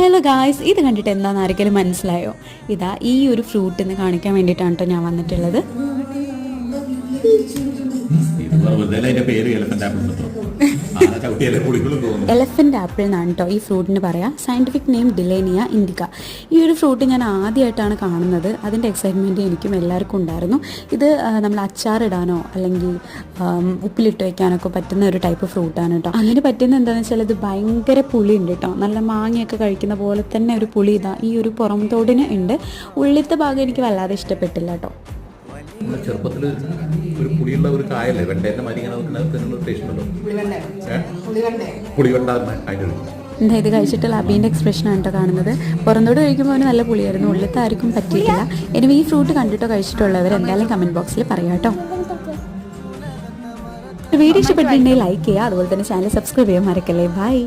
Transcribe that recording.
Hello guys, ഇത് കണ്ടിട്ട് എന്താണെന്ന് ആർക്കെങ്കിലും മനസ്സിലായോ? ഇതാ ഈ ഒരു ഫ്രൂട്ട് എന്ന് കാണിക്കാൻ വേണ്ടിയിട്ടാണ് കേട്ടോ ഞാൻ വന്നിട്ടുള്ളത്. എലഫന്റ് ആപ്പിൾ എന്നാണ് കേട്ടോ ഈ ഫ്രൂട്ടിന് പറയാം. Scientific name dillenia indica. ഈ ഒരു ഫ്രൂട്ട് ഞാൻ ആദ്യമായിട്ടാണ് കാണുന്നത്. അതിൻ്റെ എക്സൈറ്റ്മെൻറ്റ് എനിക്കും എല്ലാവർക്കും ഉണ്ടായിരുന്നു. ഇത് നമ്മൾ അച്ചാറിടാനോ അല്ലെങ്കിൽ ഉപ്പിലിട്ട് വയ്ക്കാനൊക്കെ പറ്റുന്ന ഒരു ടൈപ്പ് ഫ്രൂട്ടാണ് കേട്ടോ. അതിന് പറ്റുന്നത് എന്താണെന്ന് വെച്ചാൽ ഇത് ഭയങ്കര പുളി ഉണ്ട് കേട്ടോ. നല്ല മാങ്ങയൊക്കെ കഴിക്കുന്ന പോലെ തന്നെ ഒരു പുളി ഇതാ ഈ ഒരു പുറം തോടിന് ഉണ്ട്. ഉള്ളിലത്തെ ഭാഗം എനിക്ക് വല്ലാതെ ഇഷ്ടപ്പെട്ടില്ല കേട്ടോ. ചെറുപ്പത്തിൽ ഒരു പുളിയുള്ള ഒരു കായല്ലേ വെണ്ടേന്റെ മാതിരി ടേസ്റ്റ് ഉണ്ടല്ലോ. എന്താ ഇത് കഴിച്ചിട്ടുള്ള അബീൻ്റെ എക്സ്പ്രഷനാണ് കേട്ടോ കാണുന്നത്. പുറന്തോട് കഴിക്കുമ്പോൾ അവന് നല്ല പുളിയായിരുന്നു, ഉള്ളിലത്തെ ആർക്കും പറ്റിയിട്ടില്ല. ഇനി ഈ ഫ്രൂട്ട് കണ്ടിട്ടോ കഴിച്ചിട്ടുള്ളവർ എന്തായാലും കമൻറ്റ് ബോക്സിൽ പറയാം കേട്ടോ. വീഡിയോ ഇഷ്ടപ്പെട്ടിട്ടുണ്ടെങ്കിൽ ലൈക്ക് ചെയ്യുക, അതുപോലെ തന്നെ ചാനൽ സബ്സ്ക്രൈബ് ചെയ്യാൻ മറക്കല്ലേ. ബൈ.